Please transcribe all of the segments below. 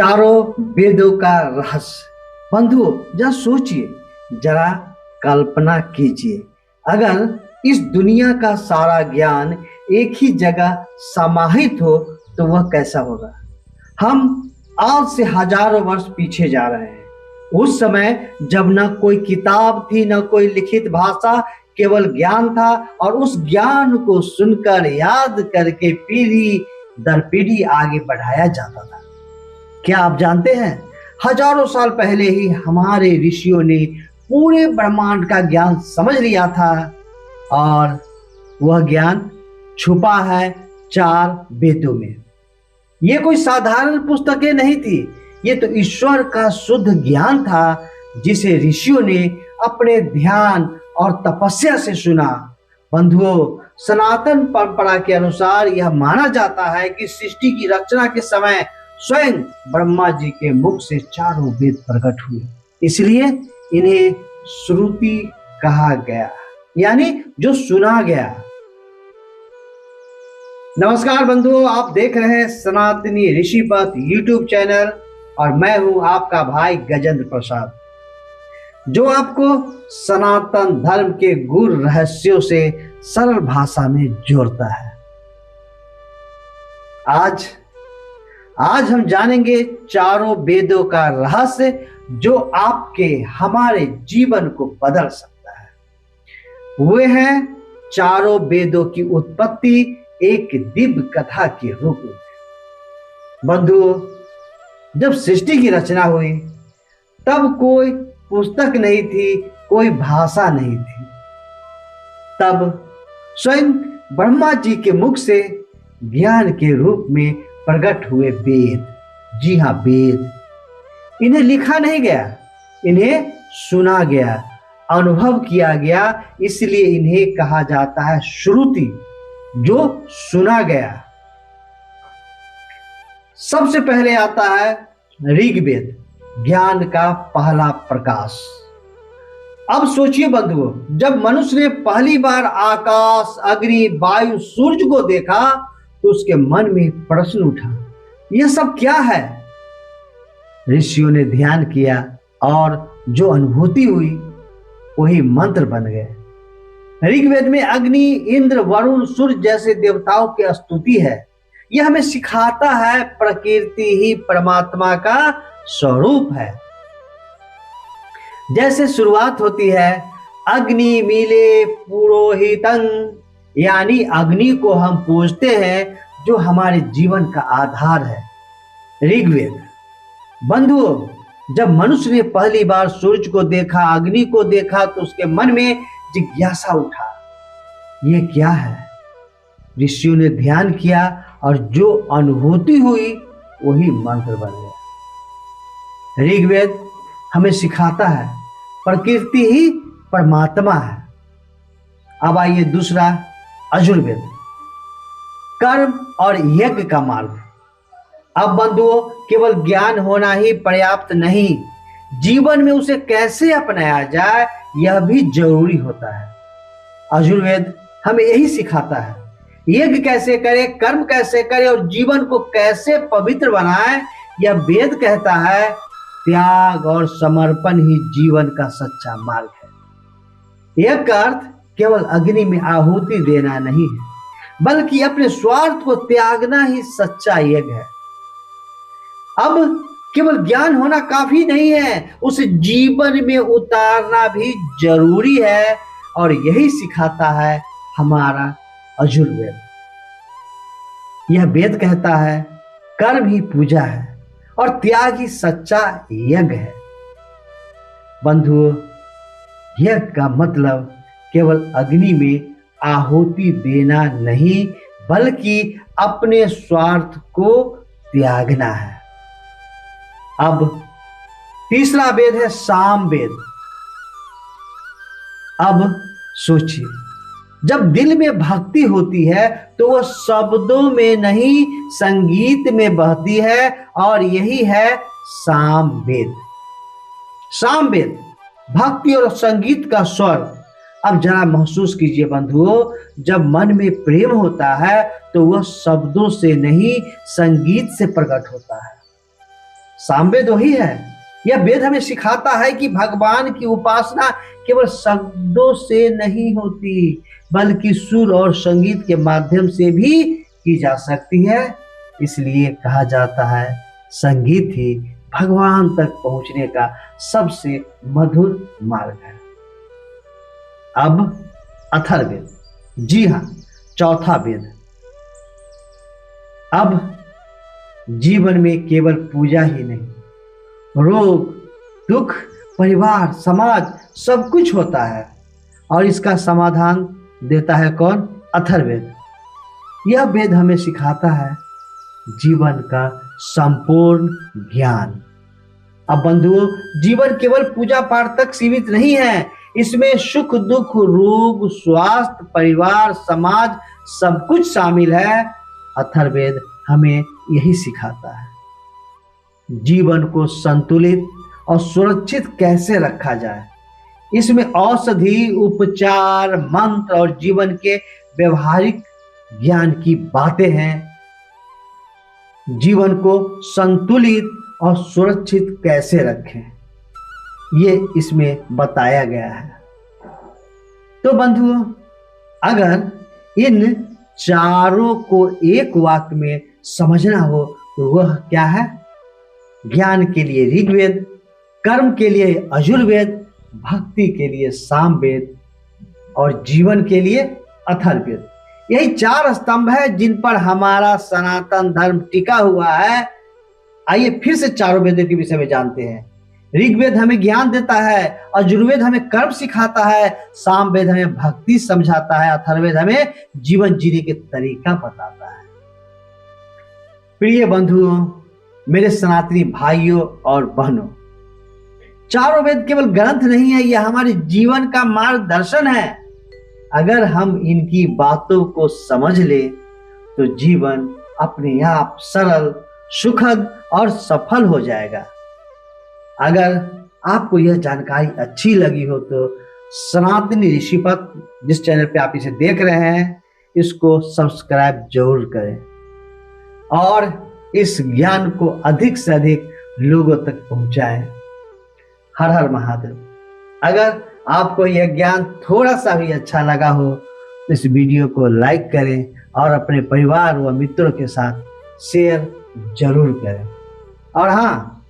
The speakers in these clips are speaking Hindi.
चारों वेदों का रहस्य। बंधुओं, जरा सोचिए, जरा कल्पना कीजिए, अगर इस दुनिया का सारा ज्ञान एक ही जगह समाहित हो तो वह कैसा होगा। हम आज से हजारों वर्ष पीछे जा रहे हैं, उस समय जब न कोई किताब थी, न कोई लिखित भाषा, केवल ज्ञान था और उस ज्ञान को सुनकर याद करके पीढ़ी दर पीढ़ी आगे बढ़ाया जाता था। क्या आप जानते हैं, हजारों साल पहले ही हमारे ऋषियों ने पूरे ब्रह्मांड का ज्ञान समझ लिया था और वह ज्ञान छुपा है चार वेदों में। ये कोई साधारण पुस्तकें नहीं थी, ये तो ईश्वर का शुद्ध ज्ञान था जिसे ऋषियों ने अपने ध्यान और तपस्या से सुना। बंधुओं, सनातन परंपरा के अनुसार यह माना जाता है कि सृष्टि की रचना के समय स्वयं ब्रह्मा जी के मुख से चारों वेद प्रकट हुए, इसलिए इन्हें श्रुति कहा गया, यानी जो सुना गया। नमस्कार बंधुओं, आप देख रहे हैं सनातनी ऋषिपथ यूट्यूब चैनल और मैं हूं आपका भाई गजेंद्र प्रसाद, जो आपको सनातन धर्म के गूढ़ रहस्यों से सरल भाषा में जोड़ता है। आज हम जानेंगे चारों वेदों का रहस्य जो आपके हमारे जीवन को बदल सकता है। वे हैं चारों वेदों की उत्पत्ति एक दिव्य कथा के रूप में। बंधुओं, जब सृष्टि की रचना हुई तब कोई पुस्तक नहीं थी, कोई भाषा नहीं थी। तब स्वयं ब्रह्मा जी के मुख से ज्ञान के रूप में प्रकट हुए वेद। जी हाँ, वेद। इन्हें लिखा नहीं गया, इन्हें सुना गया, अनुभव किया गया, इसलिए इन्हें कहा जाता है श्रुति, जो सुना गया। सबसे पहले आता है ऋग्वेद, ज्ञान का पहला प्रकाश। अब सोचिए बंधुओं, जब मनुष्य ने पहली बार आकाश, अग्नि, वायु, सूर्य को देखा तो उसके मन में प्रश्न उठा, यह सब क्या है। ऋषियों ने ध्यान किया और जो अनुभूति हुई वही मंत्र बन गए। ऋग्वेद में अग्नि, इंद्र, वरुण, सूर्य जैसे देवताओं की स्तुति है। यह हमें सिखाता है प्रकृति ही परमात्मा का स्वरूप है। जैसे शुरुआत होती है, अग्नि मीले पुरोहितं, यानी अग्नि को हम पूजते हैं जो हमारे जीवन का आधार है। ऋग्वेद। बंधुओं, जब मनुष्य ने पहली बार सूर्य को देखा, अग्नि को देखा तो उसके मन में जिज्ञासा उठा, ये क्या है। ऋषियों ने ध्यान किया और जो अनुभूति हुई वही मंत्र बन गया। ऋग्वेद हमें सिखाता है प्रकृति ही परमात्मा है। अब आइए दूसरा, यजुर्वेद, कर्म और यज्ञ का मार्ग। अब बंधुओं, केवल ज्ञान होना ही पर्याप्त नहीं, जीवन में उसे कैसे अपनाया जाए यह भी जरूरी होता है। यजुर्वेद हमें यही सिखाता है, यज्ञ कैसे करें, कर्म कैसे करें और जीवन को कैसे पवित्र बनाएं। यह वेद कहता है त्याग और समर्पण ही जीवन का सच्चा मार्ग है। यज्ञ का अर्थ केवल अग्नि में आहुति देना नहीं है, बल्कि अपने स्वार्थ को त्यागना ही सच्चा यज्ञ है। अब केवल ज्ञान होना काफी नहीं है, उसे जीवन में उतारना भी जरूरी है और यही सिखाता है हमारा यजुर्वेद। यह वेद कहता है कर्म ही पूजा है और त्याग ही सच्चा यज्ञ है। बंधुओं, यज्ञ का मतलब केवल अग्नि में आहुति देना नहीं, बल्कि अपने स्वार्थ को त्यागना है। अब तीसरा वेद है सामवेद। अब सोचिए, जब दिल में भक्ति होती है तो वह शब्दों में नहीं संगीत में बहती है और यही है सामवेद। सामवेद भक्ति और संगीत का स्वर। अब जरा महसूस कीजिए बंधुओं, जब मन में प्रेम होता है तो वह शब्दों से नहीं संगीत से प्रकट होता है। सामवेद वही है। यह वेद हमें सिखाता है कि भगवान की उपासना केवल शब्दों से नहीं होती, बल्कि सुर और संगीत के माध्यम से भी की जा सकती है। इसलिए कहा जाता है संगीत ही भगवान तक पहुंचने का सबसे मधुर मार्ग है। अब अथर्ववेद, जी हाँ, चौथा वेद। अब जीवन में केवल पूजा ही नहीं, रोग, दुख, परिवार, समाज सब कुछ होता है, और इसका समाधान देता है कौन? अथर्ववेद। यह वेद हमें सिखाता है जीवन का संपूर्ण ज्ञान। अब बंधुओं, जीवन केवल पूजा पाठ तक सीमित नहीं है। इसमें सुख, दुख, रोग, स्वास्थ्य, परिवार, समाज सब कुछ शामिल है। अथर्ववेद हमें यही सिखाता है जीवन को संतुलित और सुरक्षित कैसे रखा जाए। इसमें औषधि, उपचार, मंत्र और जीवन के व्यवहारिक ज्ञान की बातें हैं। जीवन को संतुलित और सुरक्षित कैसे रखें, ये इसमें बताया गया है। तो बंधुओं, अगर इन चारों को एक वाक्य में समझना हो तो वह क्या है? ज्ञान के लिए ऋग्वेद, कर्म के लिए यजुर्वेद, भक्ति के लिए सामवेद और जीवन के लिए अथर्ववेद। यही चार स्तंभ है जिन पर हमारा सनातन धर्म टिका हुआ है। आइए फिर से चारों वेदों के विषय में जानते हैं। ऋग्वेद हमें ज्ञान देता है, यजुर्वेद हमें कर्म सिखाता है, सामवेद हमें भक्ति समझाता है, अथर्ववेद हमें जीवन जीने के तरीका बताता है। प्रिय बंधुओं, मेरे सनातनी भाइयों और बहनों, चारों वेद केवल ग्रंथ नहीं है, यह हमारे जीवन का मार्गदर्शन है। अगर हम इनकी बातों को समझ ले तो जीवन अपने आप सरल, सुखद और सफल हो जाएगा। अगर आपको यह जानकारी अच्छी लगी हो तो सनातनी ऋषिपथ, जिस चैनल पे आप इसे देख रहे हैं, इसको सब्सक्राइब जरूर करें और इस ज्ञान को अधिक से अधिक लोगों तक पहुंचाएं। हर हर महादेव। अगर आपको यह ज्ञान थोड़ा सा भी अच्छा लगा हो तो इस वीडियो को लाइक करें और अपने परिवार व मित्रों के साथ शेयर जरूर करें। और हाँ,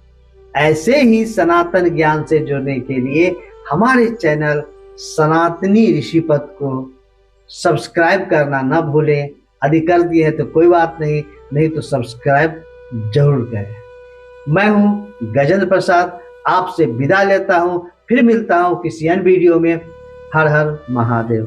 ऐसे ही सनातन ज्ञान से जुड़ने के लिए हमारे चैनल सनातनी ऋषिपथ को सब्सक्राइब करना न भूलें। यदि कर दिए है तो कोई बात नहीं, नहीं तो सब्सक्राइब जरूर करें। मैं हूं गजेंद्र प्रसाद, आपसे विदा लेता हूं। फिर मिलता हूं किसी अन्य वीडियो में। हर हर महादेव।